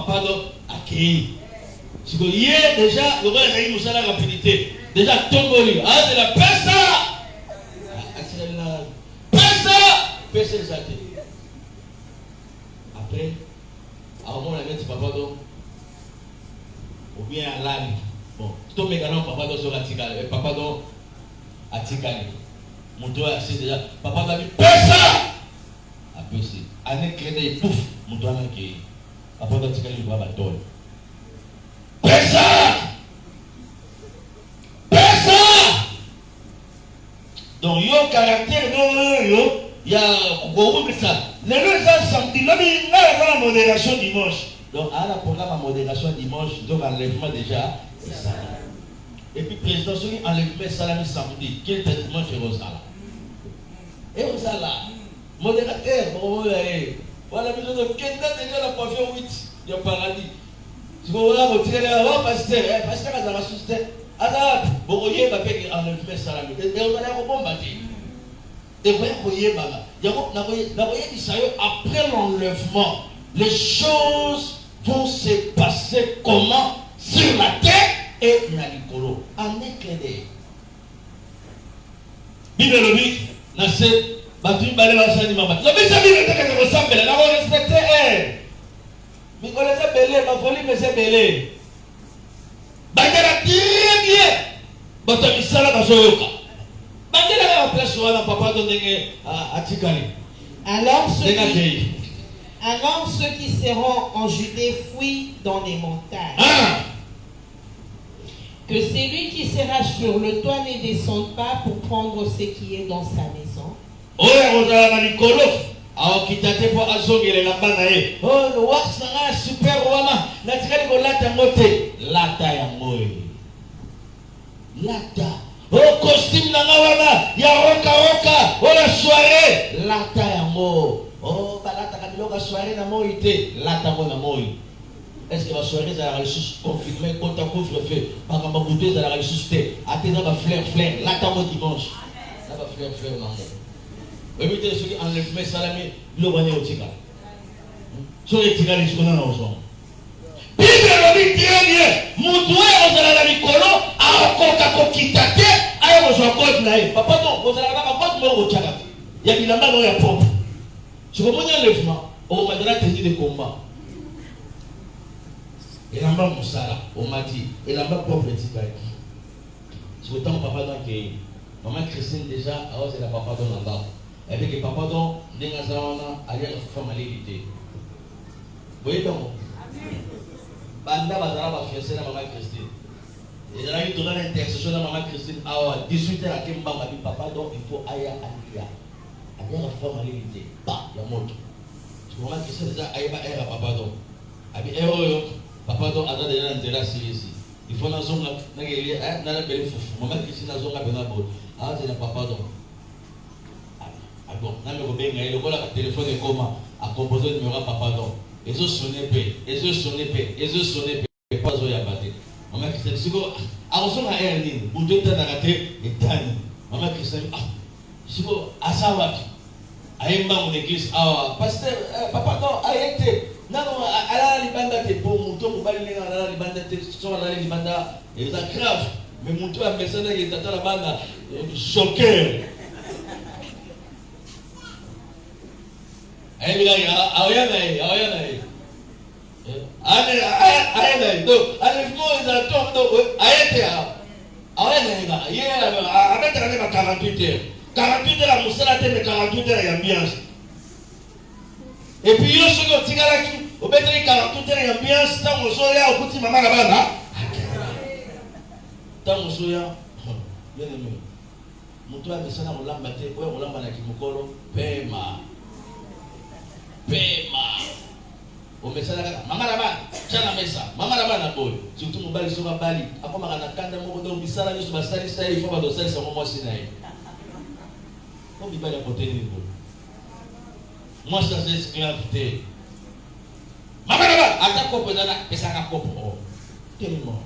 papa donc accueilli. Si vous hier déjà, le roi a eu la rapidité. Déjà, tomboli. Ah, de la pesa. Pesa les athées. Après, à un moment, on a mis papa donc, ou bien à l'âme. Bon, tout le monde papa donc sur la tigale. Papa donc, à tigale. Mon doigt a déjà. Papa m'a dit pesa. A pesé. Année clé de pouf. Mon doigt a qui. Papa donc tigale, il va battre. Pesa! Pesa! Donc, il y a un caractère, il y a beaucoup de ça. Les deux samedi, il y a la modération dimanche. Donc, à la programme à modération dimanche, donc enlèvement déjà, et puis, président, celui enlèvement salami samedi, quel dimanche est Rosala? Et Rosala, modérateur, bon, voilà, besoin de quel date déjà la coiffure 8, il y a paradis. Si vous voulez retirer les pasteur, pasteur a la sustain. Alors, vous voyez, ma père enlèvement salami. Et on a l'air au bon bâti. Et vous voyez, après l'enlèvement, les choses vont se passer comment sur la terre et dans l'écolo. En éclairé. Bible le dit, dans cette bâtiment, il va s'en dire, la Bible est ressemble, la respecter. Mais on les a belés, ma folie, mais c'est belé. Bagara très bien. Bata misala bazoyoka. Bagara la place où on a papa donné à Tikali. Alors ceux qui seront en Judée fuient dans les montagnes. Ah. Que celui qui sera sur le toit ne descende pas pour prendre ce qui est dans sa maison. Oh, on a la Nicolo. Alors, qui t'a été pour azongé la banae. Oh, le wax n'a super roi. La tirée de lata moté. Lata ya moy. Lata. Oh, costume n'a wana. Ya roka roka. Oh, la soirée. Lata ya mo. Oh, balata kabilo la soirée na mo ité. Lata mo na moy. Est-ce que la soirée ça a reçu confirmé quand on couvre-feu? Par contre, ma bouteille ça a ressuscité. Attends, ma fleur. Lata mo dimanche. Ça va fleur non. Oui, mais celui qui enlève mes salami, le voyez au tigre. Sur les tigres, les secondes en ensemble. Bible le dit bien, mon doigt aux alala Nicolo, à Okaka Kitate, à Ozoakot Naï. Papa, non, aux alala Bakot, moi au Tchaka. Il y a des lambas dans la pompe. Je comprends l'enlèvement, on m'a donné la tenue de combat. Et lambas Moussala, on m'a dit, et lambas pauvre tigre. C'est autant papa dans qui maman Christine déjà, alors c'est la papa dans la barre. Et puis que papa donc, n'est pas à aller femme à l'élité. Vous voyez donc? Banda Bazara va faire ça à maman Christine. Et là, il donne l'intercession à maman Christine. Ah, 18h à Kemba m'a dit papa donc il faut aller à Alia. Aller à femme à l'élité. Bah, il y a moto. Maman Christine déjà aille à papa donc. Abi papa donc a déjà l'intérêt ici. Il faut la zone na geli na la belle foufou. Maman Christine a zone à Benabo. Ah, c'est la papa donc. Bon, na me kobenga ile kola ka téléphone ekoma a composer numéro papa donc. Ezo sonner pe pas zo ya baté. Maman Christine siko a osonga erni, budeta na kate etani. Maman Christine siko asawa. Aimba mon église pasteur papa donc ayete. Nano ala libanda te pour muto mobali lenga ala libanda te so ala libanda et ça grave. Mais muto a message qui tata la banda choqué. Aïe, et puis, il y a ceux qui ont au bétri 48 heures d'ambiance, tant qu'on soit là, au petit maman là-bas, tant qu'on soit là, bien aimé. Mon toit, mais ça, on l'a battu, on l'a battu, paiement. Au message maman là-bas, tiens la messa, maman là-bas na boy. Surtout mon bali sur ma bali. Après ma na kanda mo do bisala ni sur ma sali style, il faut pas doser ça moi sinaï. On dit pas la côté ni boy. Moi ça c'est esclavité. Maman là-bas, ata kopo na pesa ka kopo. Tellement.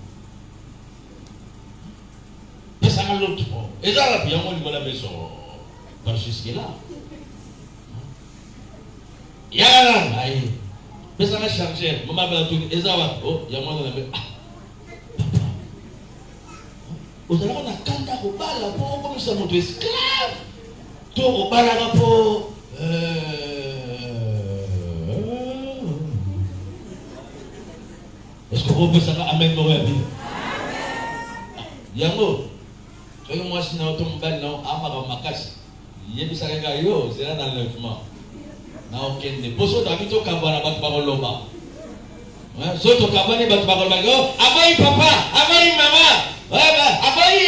Pesa ka l'autre. Et ça là bien moi ni la maison. Pas jusque là. Yala aïe. ça m'a chargé. Maman m'a dit, oh, il y a moi dans la main. Vous allez avoir un candidat au bal, comme ça, mon esclave. Tout au bal, pour. Est-ce que vous pouvez savoir Amen, mon ami? Yango, moi, si nous sommes bal, non, Amara Makas, il y a des salariés, c'est là dans l'enlèvement. Na okende poso tabito kabana batu bakolomba soto kabane batu bakolomba abai papa abai mama abai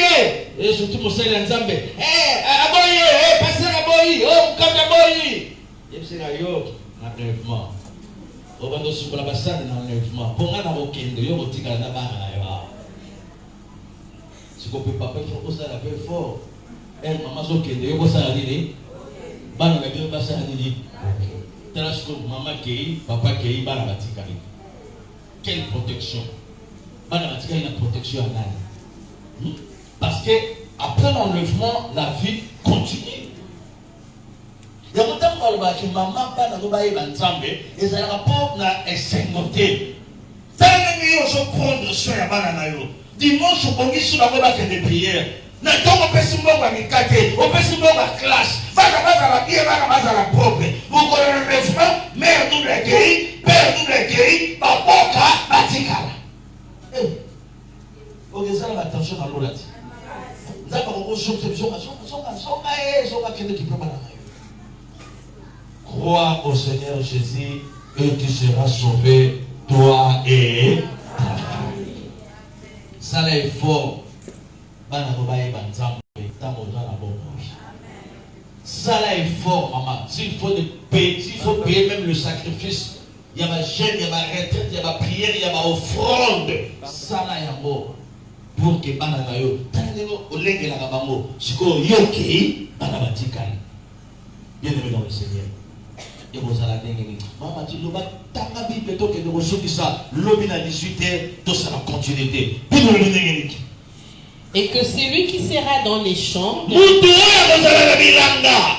et surtout mosala nzambe abai passer abai kaka abai yebsera yo na enlèvement obando sukola basane na enlèvement ponga na okende yo botika na bana yo siko pe papa faut osala pe fort maman zokende yo bosala nini bana na bio basala nini. Maman qui papa qui bana batikali. Quelle protection? Bana batikali une protection à nani? Parce que après l'enlèvement, la vie continue. Il y a longtemps que maman bana no baye banzambe et ça rapport na esengote. Tant que yo prendre soin ya bana na yo. Dimanche on bongi sur la voie de prière. Na tongo pesi mbongo mikate, o pesi mbongo classe. Baka la bien, baka la propre. Vous connaissez le lèvement, mère double guéri, père double guéri, baboka, batikala. Ok, ça la attention à l'eau là. Crois au Seigneur Jésus et tu seras sauvé, toi et ta famille. Ça est fort. Ça là est fort, maman. S'il faut payer même le sacrifice, il y a ma gêne, il y a ma retraite, il y a ma prière, il y a ma offrande. Ça là est mort. Pour que banana yo, tanelo olenge la kabamo, siko yoki banabatikali. Bien aimé dans le Seigneur. Et vous allez dengue. Maman dit loba tanga bible to ke de ressources ça, lobi na 18h, tout ça la continuité. Bien le dengue. Et que celui qui sera dans les champs ne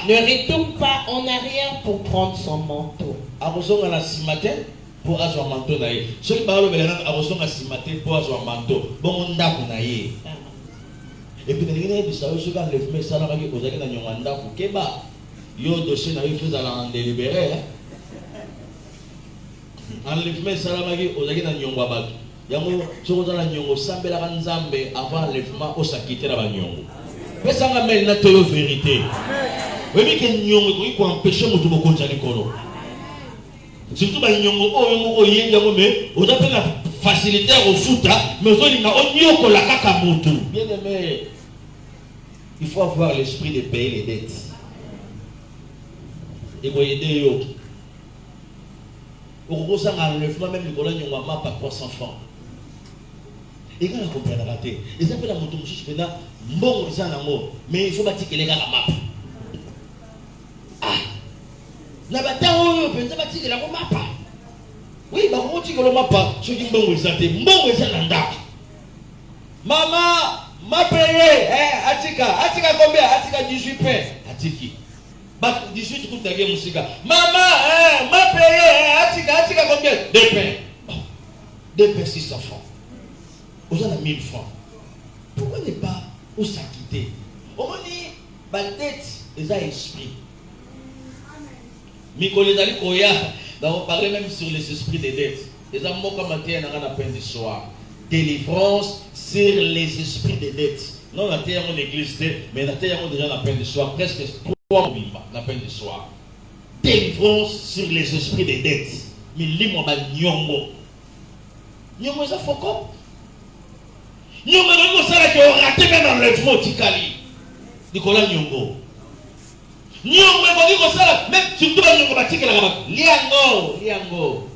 retourne pas en arrière pour prendre son manteau. Pour avoir un manteau naïe. Ceux qui parlent de la arrosant à simaté pour avoir un manteau. Bon, on a pour naïe. Et puis, il y a des choses qui ont fait ça. Ils ont fait ça. Ils ont fait ça. Ils ont fait ça. Ils ont fait ça. Ils ont fait ça. Yango soko za nyongo sambela kanzambe avant l'enlèvement au sakité la nyongo. Pesa nga mel na toyo vérité. Oui que nyongo ko empêcher mutu bokonza likolo. Surtout ba nyongo oyo moko yenga ngome ozape na facilité au futa mais ozoli na onyoko la kaka mutu. Bien aimé, il faut avoir l'esprit de payer les dettes. Et vous aider yo. Au ça enlèvement même likolo nyongo ma pas 300 francs. Et quand on comprend la raté, ils appellent la moto maintenant bon ils en ont mais il faut bâtir les gars la map. Ah, la bataille on peut pas bâtir la map. Oui, bah on dit que le map je dis bon ils en bon ils en ont. Maman, m'a payé atika combien? Atika 18 pain. Atiki. Bah 18 coups de gueule musica. Maman, m'a payé atika combien? 2 pains. 2 pains 600 francs. Vous avez 1000 francs. Pourquoi ne pas où s'acquitter? On dit, ma tête est à esprit. Mikole Dali Koya, on parlait même sur les esprits des dettes. Les amours comme matin, on a la peine du soir. Délivrance sur les esprits des dettes. Non, la terre en église, mais la terre on déjà la peine du soir. Presque 3 mois la peine du soir. Délivrance sur les esprits des dettes. Mais lis-moi ma nyongo. Nyongo, ça faut quoi? Nyongo non ça qui a raté même enlèvement tikali. Nicolas Nyongo. Nyongo ko ça même surtout Nyongo batika la kaba. Liango.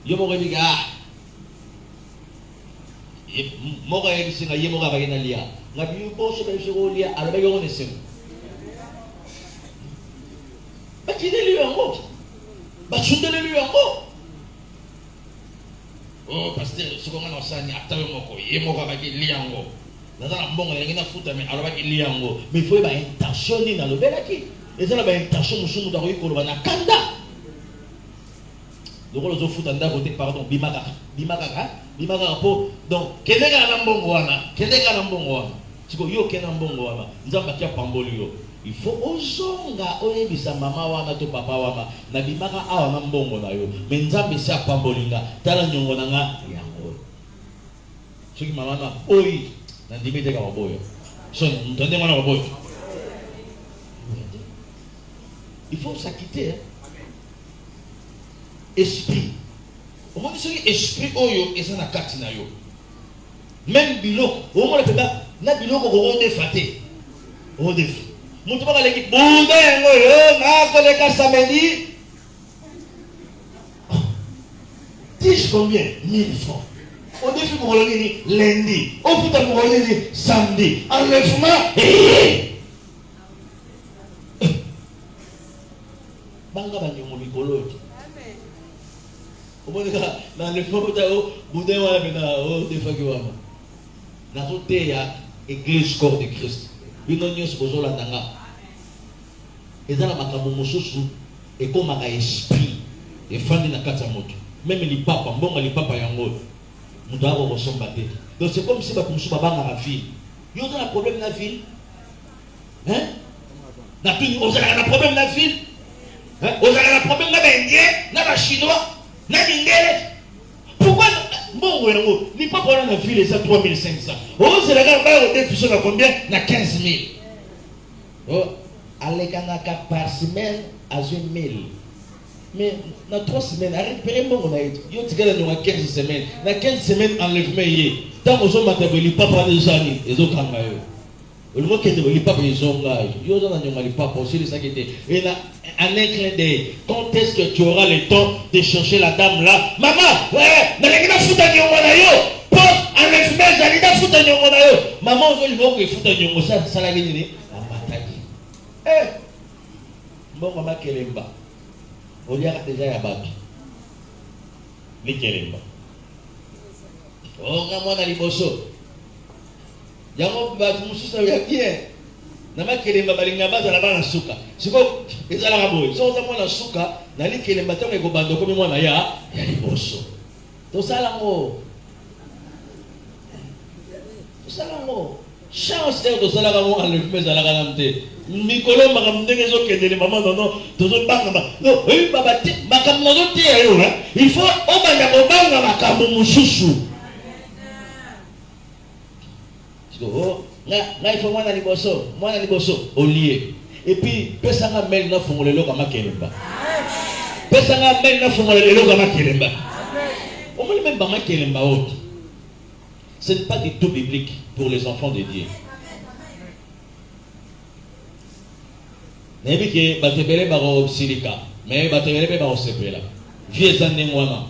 Yo mo rebiga. E mo ga yesi nga yemo ga ba na lia. Na bi bo so be so lia ala ba yo ne sem. Ba kideli yango. Ba chundeli yango. Oh, pasteur, ce qu'on a enseigné, il y a des liango. Dans la bonne, il y a des foot, mais alors il y a liango. Mais il faut être intentionné dans le bel acquis. Et ça, la intention, nous sommes dans le kanda. Donc les autres foutent côté pardon bimaka po donc kenega na mbongo wana siko yo kena mbongo wana nzamba kia pamboli yo il faut ozonga oyebisa mama wana to papa wana na bimaka awa na mbongo na yo mais nzambe sia pambolinga tala nyongo na nga yango soki mama na oyi na ndimete ka waboyo so ntende mwana waboyo il faut s'acquitter hein? Esprit. Au moins, c'est esprit oyo et ça na kati na yo. Même biloko, au moins le peba, na biloko ko défaté. O défi. Mutu ba leki bunda ngoyo na ko le ka samedi. Dis combien 1000 francs. Au défi pour le lundi, au futa pour le samedi. Enlèvement. Banga banyo mikolo. Dans le fond, vous avez des fois que dans l'église corps de Christ. Nous avons besoin de la et dans la macamomosusu et comme un esprit et fan de la même les papas, bon les papas yango, nous devons ressembler. Donc c'est comme si nous sommes dans la ville. Il y a un problème dans la ville. Hein? Vous avez un problème dans la ville. Vous avez un problème dans l'Indien, dans la Chinois. Pourquoi bon ni pas pour la ville les 3500. Oh c'est la gare au déficit à combien na 15 000. Oh alekanga par semaine à 1000. Mais dans 3 semaines récupérer mon on a eu. Yo tigala nous 15 semaines. Na 15 semaines enlèvement yé. Tant aux hommes matabeli papa des années et zo kanga yo. Le mot qui est de papa ils ont là. Yo dans les papa aussi ça qui était. Et là un clin d'œil. Quand est-ce que tu auras le temps de chercher la dame là? Maman, ouais, n'allez pas foutre à yo. Pose un enlèvement, j'allais pas foutre à yo. Maman, on veut le mot que foutre à yo. Ça l'a gagné. Bon, maman Kelemba. On y a déjà ya babi. Ni Kelemba. Oh, moi na liboso. Yango ba mususa ya bien. Nama Kelemba balinga baza la bana suka. Siko ezala kaboy. So za mwana suka na li Kelemba tango ko bando ko mwana ya liboso. To sala ngo. To sala ngo. Chance de sala ngo enlèvement ezala kanamte. Mikolo makamndenge zo kendele maman non to zo banga ba. No, oui baba te makamno te yo na. Il faut obanda ko banga makambo mususu. Siko na il faut mwana liboso au lieu et puis pesanga mel na fungolelo kama Kelemba pesanga mel na fungolelo kama Kelemba on me même ba Kelemba autre ce n'est pas du tout biblique pour les enfants de Dieu. Nebi ke batebele ba ro silika mais batebele ba ro sepela vie zanne mwana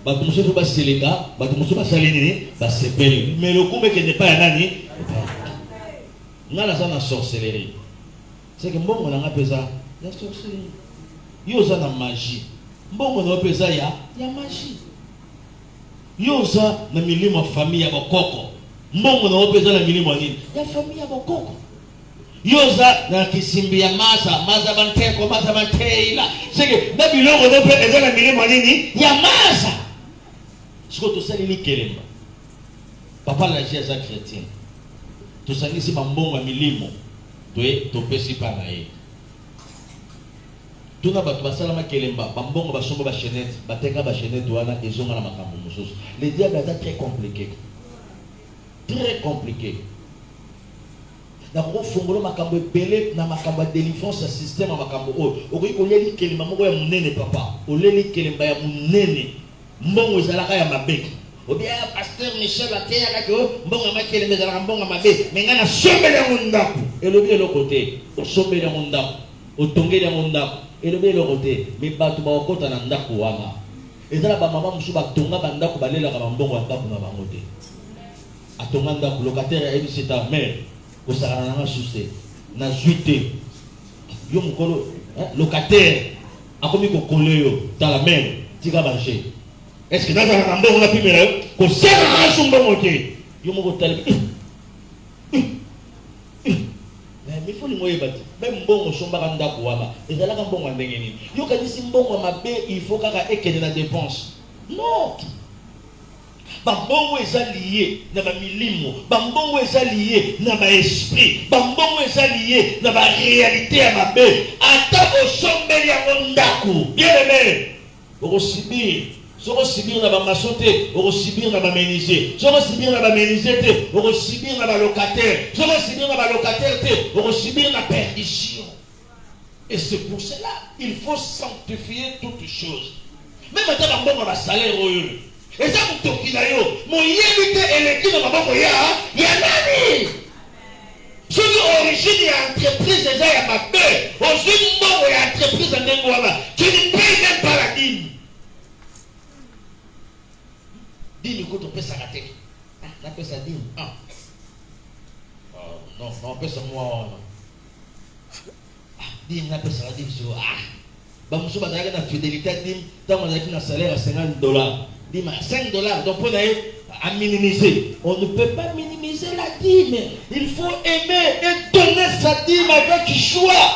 batu mususu ba silika batu mususu ba salini ba sepeli mais le kumbe que n'est pas nani ngala sana sorcellerie c'est que mbongo na ngapeza la sorcellerie yo za na magie mbongo na peza ya magie yo za na milimo famille ya bokoko mbongo na peza na milimo nini ya famille ya bokoko yo za na kisimbi ya maza banteko ila c'est que na bilongo na peza na milimo nini ya maza siko to sali ni Kelemba papa la Jésus chrétien to sangisi mambongo ya milimo to pesi pa na ye tuna bato basalama Kelemba bambongo basombo ba chaînette batenga ba chaînette wana ezonga na makambo mosusu le diable est très compliqué na ko fongolo makambo ebele na makambo délivrance système makambo o okoki koleli Kelemba moko ya munene papa oleli Kelemba ya munene mbongo ezalaka ya mabeki ou bien pasteur Michel Atea là que mbonga makele mezala mbonga mabe mengana sombele mundaku elobi le côté sombele mundaku otongele mundaku elobi le côté mais batu ba okota na ndaku wana ezala ba mama musu ba tonga ba ndaku balela ka mbongo ya ndaku na bango te atonga ndaku locataire et c'est ta mère ko sala na suste na juité yo mukolo locataire akomi ko koleyo ta la mère tika banché. Est-ce que dans un endroit on a pu me qu'on sert à son bon côté? Il faut le mbongo ebati même mbongo sombaka ndako wana ezalaka mbongo ndenge nini yo kanisi mbongo mabe il faut kaka ekende na dépense non bambongo eza lié na bamilimo bambongo eza lié na baesprit bambongo eza lié na baréalité ya mabe ata osombeli yango ndako bien aimé okosibir sokosibir na bamaso te okosibir na bamenisier sokosibir na bamenisier te okosibir na balocataire sokosibir na balocataire te okosibir na perdition. Et c'est pour cela il faut sanctifier toutes choses. Même ata bambongo basalaire oyo eza motoki na yo moyebi te eleki na maboko ya nani. Soki origine ya entreprise eza ya mabe ozwi mbongo ya entreprise ndenge wana tu ne payes même pas la dîme. Dîme ko topesaka te napesa dîme non napesa mwa wana dîme napesaka dîme so bamosusu bazalaki na fidélité ya dîme ntango bazalaki na salaire ya $50 dîme à $5 donc pour à minimiser. On ne peut pas minimiser la dîme. Il faut aimer et donner sa dîme avec choix.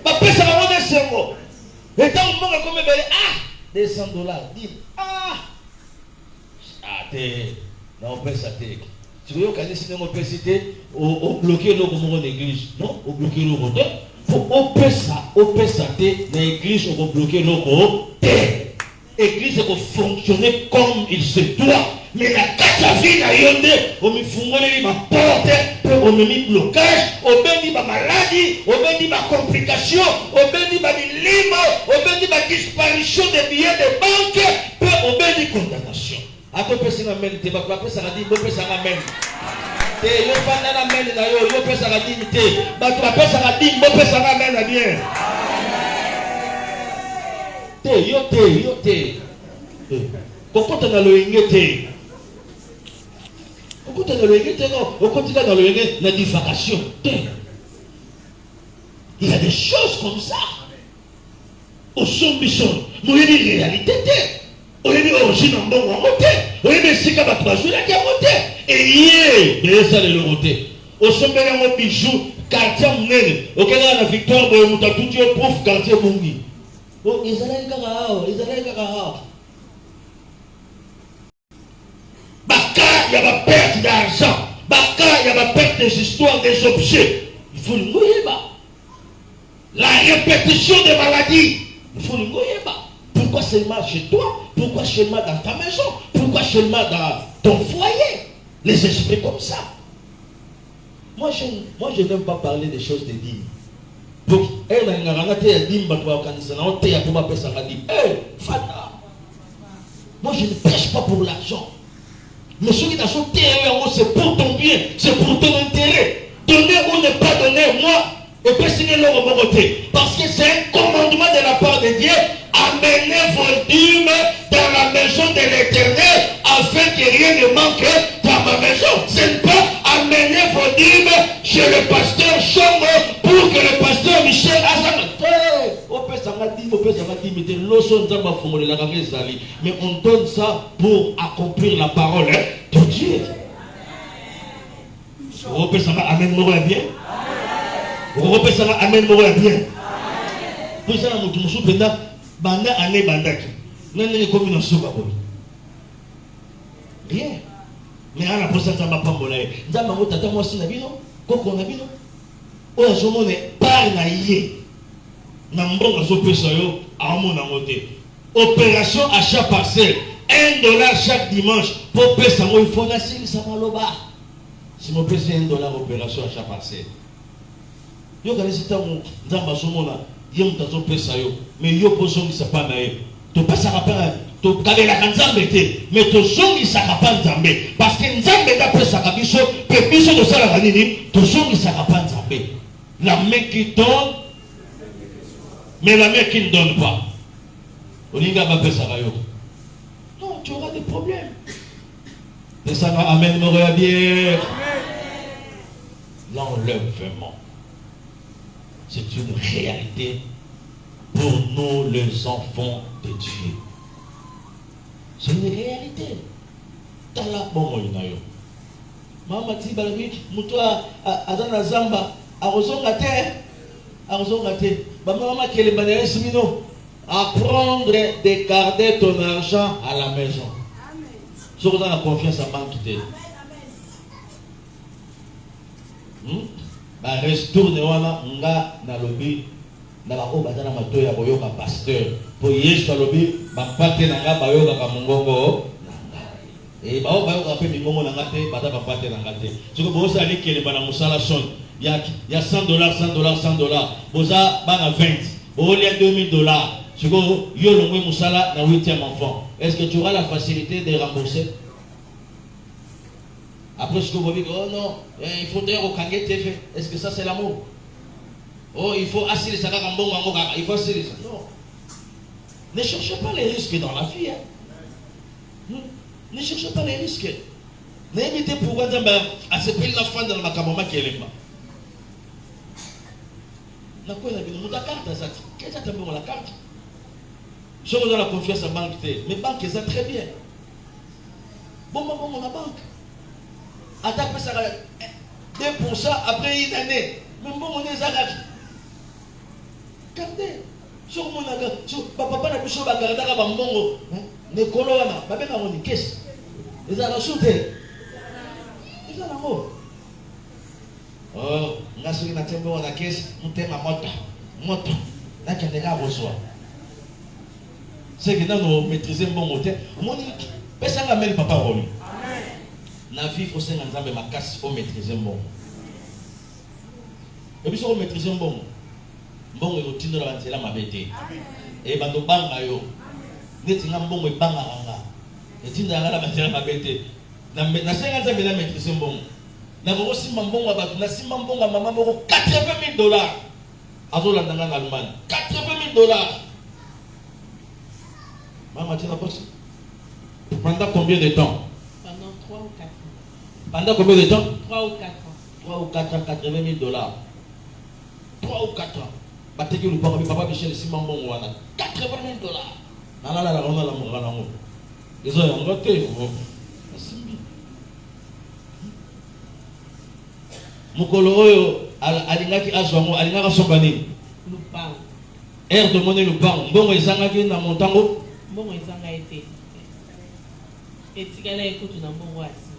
Papa, ça va donner ce mot. Et tant que moi, comme $200 dîme. Non, on peut ça. Tu veux qu'on ait si on peut citer, au bloquer l'eau comme on église. Non, au bloquer l'eau comme on peut ça. L'église, on peut bloquer l'eau comme l'église doit fonctionner comme il se doit. Mais la catavine a yonde, on me fungole ma porte, on me mis blocage, on me dit ma maladie, on me dit ma complication, on me dit ma limo, on me dit ma disparition des billets de banque, on me dit condamnation. À quoi personne amène, tu vas pas personne a dit, personne amène. Yo pas na amène na yo personne a dit, bah tu vas personne a dit, personne amène bien. Yo te. Kokota na loyenge te. Kokota na loyenge te non. Kokota na loyenge na divagation te. Il y a des choses comme ça. Au son bison, moi il y a des réalités te. Il y a des origines en bon côté. Il y a des sika ba trois jours qui a monté. Et hier, ça le roté. Au sommet de bijou, quartier mnene. Au Canada la victoire boy muta tout yo prof quartier mungi. Oh, Israël Kaka. Baka, il y a ma perte d'argent. Baka, il y a ma perte des histoires, des objets. Il faut le mouiller. La répétition des maladies. Il faut le mouiller. Pourquoi seulement chez toi? Pourquoi seulement dans ta maison? Pourquoi seulement dans ton foyer? Les esprits comme ça. Moi, je n'aime pas parler des choses de dignes. Donc, moi je ne prêche pas pour l'argent. Mais ceux qui t'ont c'est pour ton bien, c'est pour ton intérêt. Donner ou ne pas donner, moi, et puis signer leur côté. Parce que c'est un commandement de la part de Dieu. Amenez vos dîmes dans la maison de l'Éternel afin que rien ne manque dans ma maison. Ce n'est pas amener vos dîmes chez le pasteur Chongo pour que le pasteur Michel Azam. Mais on donne ça pour accomplir la parole de Dieu. Amen, moro bien. Amen, moro bien. Pour ça, nous sommes pendant banda année bandaki. Nous sommes comme une soupe. Rien. Mais à la prochaine fois, pas molaye. Nzamba mo tata mo sina bino, koko na bino. Oya somone par na yé. Na mbongo zo pesa yo amona moté. Opération achat parcelle. $1 chaque dimanche pour pesa mo il faut na sili sa maloba. Si mo pesa $1 opération achat parcelle. Yo kana sitamu nzamba somona yé mutazo pesa yo. Mais yo pozongi sa pa na ye. To pesa rapara. To kabela nzambe te mais to songi sakapa nzambe parce que nzambe da pesa kabiso pe biso to sala nini to songi sakapa nzambe la main qui donne mais la main qui ne donne pas olinga ba pesa kayo non tu auras des problèmes et ça va amen me bien l'enlèvement c'est une réalité pour nous les enfants de Dieu. C'est une réalité. Tala bongo inayo. Mama ti balabi muto azana zamba akozonga te. Akozonga te. Bamama kelemba na simino. Apprendre de garder ton argent à la maison. Si vous avez confiance en banque, retourne nga na lobby na ba o bazana matoya boyoka pasteur po yesu lobby ba pate na nga bayoka ka mongongo ba o bayoka pe mingongo na nga te bata ba pate na nga te siko bosa ali kele bana musala son ya $100 $100 boza bana 20 bo lia $2000 siko yo longwe musala na 8e enfant. Est-ce que tu auras la facilité de rembourser? Après ce que vous dites, oh non, il faut d'ailleurs au Kangé TV. Est-ce que ça c'est l'amour? Oh, il faut assurer ça, il faut assurer ça. Non. Ne cherchez pas les risques dans la vie. Hein. Ne cherchez pas les risques. N'évitez pourquoi à ce pays la fin de la makamama qui est là. Na quoi la vie? Nous la carte ça. Qu'est-ce que tu as la carte? Je vous donne la confiance à la banque. Mais banque ça très bien. Bon, la banque. Attaque ça 2% après une année. Mais bon, on est arrêté. Gardez. Sur mon aga, sur papa na biso ba garda ka bambongo. Ne kolo wana, ba beka moni caisse. Les ala souté. Les ala mo. Oh, ngasuri na tembo na caisse, mutema moto. Na kendeka boswa. C'est que nous maîtriser bon moteur. Moni pesa nga meli papa roli. Na vie faut se nzambe makasi o maîtriser bon. Et puis on maîtriser bon. Bon e otindo la banzela mabete. E bando banga yo. Neti nga mbongo e banga nga. E tinda nga la banzela mabete. Na senga nzambe na maîtriser bon. Na ko simba mbongo ba na simba mbongo mama moko $80,000. Azola ndanga na Allemagne. $80,000. Maman tu n'as pas ça. Pendant combien de temps? Pendant 3 ou 4 ans. Pendant combien de temps? 3 ou 4 ans. 3 ou 4 ans, $80,000. 3 ou 4 ans. Bateki le papa Michel Simon Wana. $80,000. Nana la rona la mora nango. Ils ont ngoté. Mukolo oyo alingaki azwango alingaka sombani. Lupang. Air de monnaie lupang. Mbongo ezangaki na montango. Mbongo ezanga été. Etikala ekutu na mbongo asisi.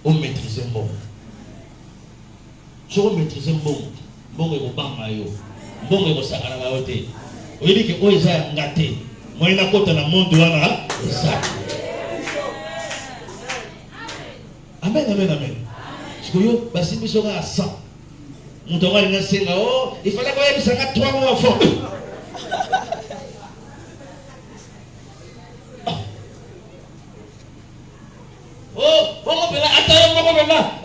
On maîtrise bon. Si on maîtrise bon, bon et bon mayo, bon et bon sakara baote. On dit que on est ngate. Moi na kota na monde wana ça. Amen amen amen. Parce que yo basi biso ka 100. Muto ngali na senga oh, il fallait qu'on ait bisanga 3 mois enfants. Oh, on peut là, attends,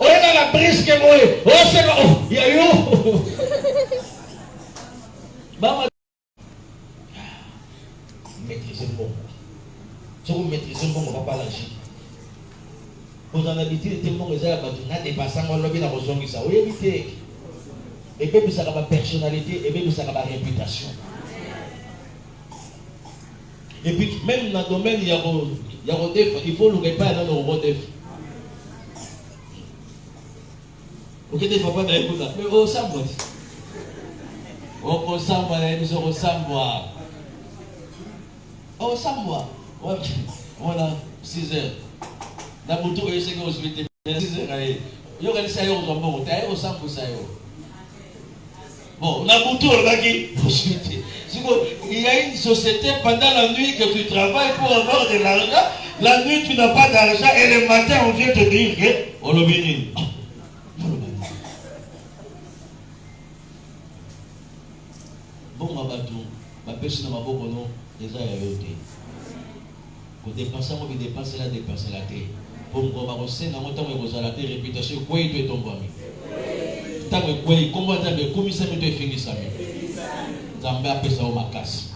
on est dans la brise que moi. Oh, c'est là, oh, il y a eu. Maman, maîtrisez le bon. Si vous maîtrisez le bon, on ne va pas l'agir. Vous en habitez, les témoins, les gens, ils ont dépassé, on l'a vu dans vos ongles, ça. Oui, évitez. Et puis, ça a ma personnalité, et puis, ça a ma réputation. Et puis, même dans le domaine, il y a il faut le réparer dans le robot def. Ok, des fois, pas d'écouter. Mais au sambo. Au sambo, nous au sambo. Au sambo. Voilà, 6 heures. Dans le tour, il y a 6 heures. Il y a 6 heures au sambo. Au sambo, ça y est. Bon, la moto, il y a une société pendant la nuit que tu travailles pour avoir de l'argent. La nuit, tu n'as pas d'argent et le matin, on vient te dire que on le bénit. Bon, ma bateau, ma personne m'a beaucoup non, déjà il y avait été. Pour dépenser, on va dépenser la terre. Pour me remercier, dans mon temps, on va la terre, réputation, quoi il doit tomber. Comment ça me définit ça? Zambé a fait ça au makas.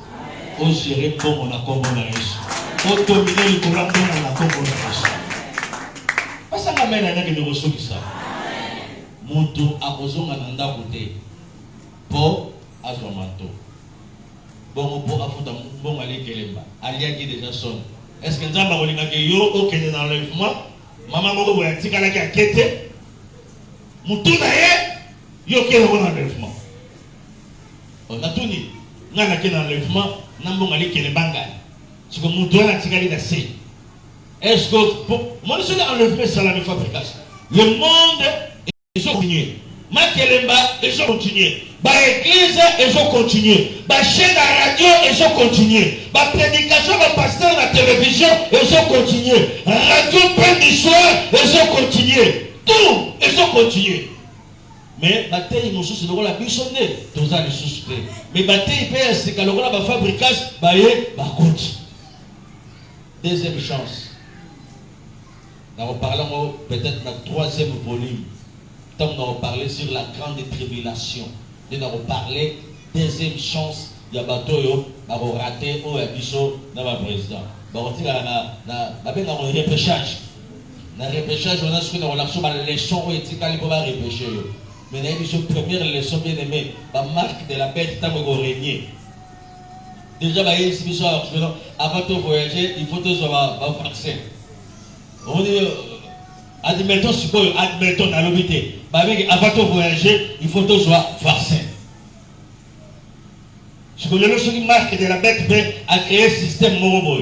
Au gérer bon, on a comme on a réussi. Au dominer le courant, on a comme on a réussi. Pas ça m'amène à un numéro sur ça. Moutou a besoin d'un côté. Pour Azomanto. Bon, pour affronter bon aller Kelemba. Alia qui déjà sonne. Est-ce que Zamba Olinga yo au Kenya dans l'enlèvement? Maman Moko a tika la quête. Mutuna yo qui est enlèvement. On a tout dit. On a qui enlèvement, n'ambon ali qui est banga. C'est que Mutuna a tiré la C. Est-ce que moi je suis enlevé sur la fabrication. Le monde est continué. Makelemba ils ont continué. Ba église ils ont continué. Ba chaîne à radio ils ont continué. Ba prédication ba pasteur à la télévision ils ont continué. Radio pain du soir ils ont continué. Tout ils ont continué. Mais bataille nous sous le la bisonné tous les sous. Mais bataille PS c'est que le la fabrication ba continue. Deuxième chance. Nous parlons peut-être dans le troisième volume. Tant nous avons parlé sur la grande tribulation. Nous avons parlé deuxième chance. Il y a des bateaux qui ont raté au Abisso dans le président. Nous avons un repêchage. Dans le repêchage, on a ce qu'on a la leçon où il y a des repêcher. Mais nous avons la première leçon bien aimée. La marque de la bête tant qu'on régner. Déjà, avant de voyager, il faut tous avoir un vaccin. On dit, admettons, admettons dans l'hôpital. Avant de voyager, il faut tous avoir vaccin. Ce que le leçon qui marque de la bête a créé un système moro.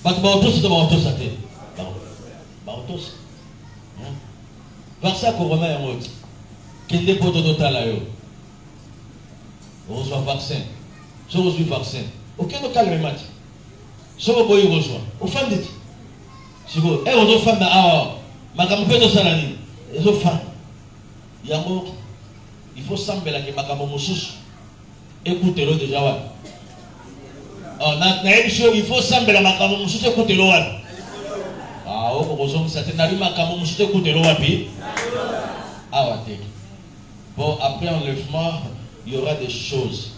Parce que c'est un vaccin corona est en mode. Qui n'est pas total là. On reçoit vaccin. Si on reçoit vaccin, aucun ne calme le match. Si on reçoit, au fin de si vous, et aux femmes, ma campagne de salani, les femmes, il faut sembler que ma campagne écoutez-le déjà. Il faut sembler que ma campagne écoutez-le. Ah, bon, après enlèvement, il y aura des choses.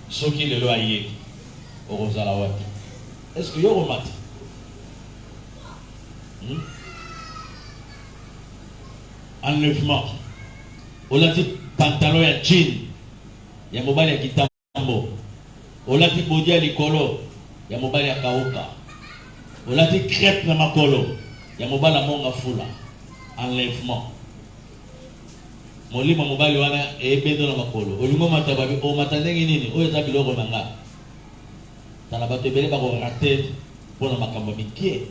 Ce qui est loyer. Est-ce que vous avez remarqué? Enlèvement. On a dit pantalon et jean. Il y a mobile et kitambo. On a dit body et likolo. Il y a mobile et kaoka. On a dit crêpe na makolo. Il y a mobile et monga fula. Enlèvement. Molima mobile wana e bedo na makolo. Olingo matababi o matanengi nini? O eza biloko nanga. Dans la bataille, il va rater pour la macambamique.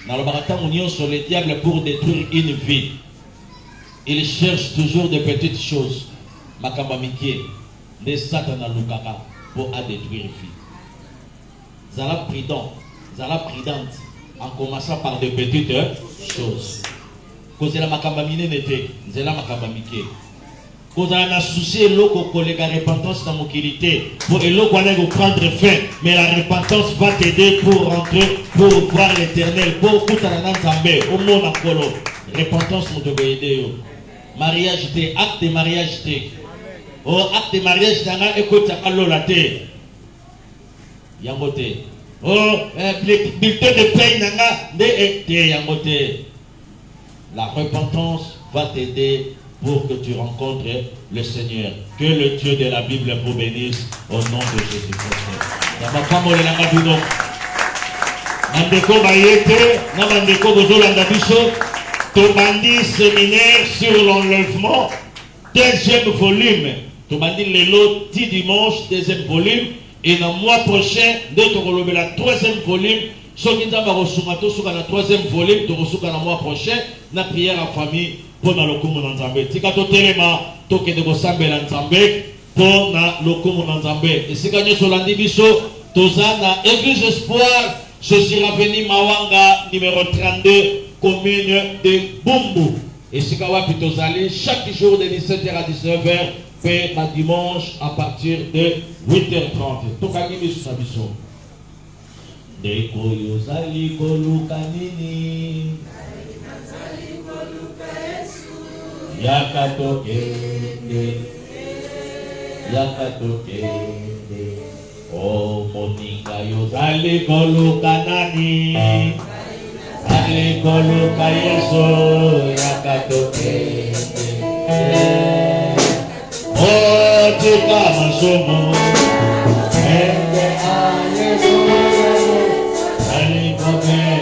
Dans le baratin, on sur le diable pour détruire une vie. Il cherche toujours des petites choses. Macambamique, des Satan à Lukaka pour détruire une vie. Zala prudente, en commençant par des petites choses. Quand c'est la macambamine n'était, c'est la macambamique. Quand on a souci l'eau collègue à repentance dans mon qualité pour l'eau qu'on a prendre fin, mais la repentance va t'aider pour rentrer, pour voir l'éternel, pour tout à l'ensemble, au monde en colo. Repentance nous devons aider. Mariage t'es, acte de mariage t'es. Oh, acte de mariage t'es, écoute à l'olaté. Yangote. Oh, bulletin de paye nanga, de yangote. La repentance va t'aider pour que tu rencontres le Seigneur. Que le Dieu de la Bible vous bénisse au nom de Jésus-Christ. Mandeko Bayete, Namandeko Bozolanda Biso, Tomandi séminaire sur l'enlèvement, deuxième volume. Tomandi Lelo, 10 dimanche, deuxième volume. Et dans le mois prochain, nous avons la troisième volume. Ce qui nous avons la troisième volume, nous avons le mois prochain, la prière en famille. Pour na lokumu na nzambe tika to telema to kende ko sambela nzambe pour na lokumu na nzambe esika nyoso landi biso tozana église espoir je suis revenu Mawanga numéro 32 commune de Bumbu esika wapi tozali chaque jour de 17h à 19h fait ma dimanche à partir de 8h30 tokaki biso na biso ndeko yozali koluka nini Yakatokende, oh moninga yo zali koluka nani, zali koluka Yesu, yakatokende, oh tika masomo, ende a Yesu, zali koluka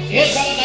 Yes,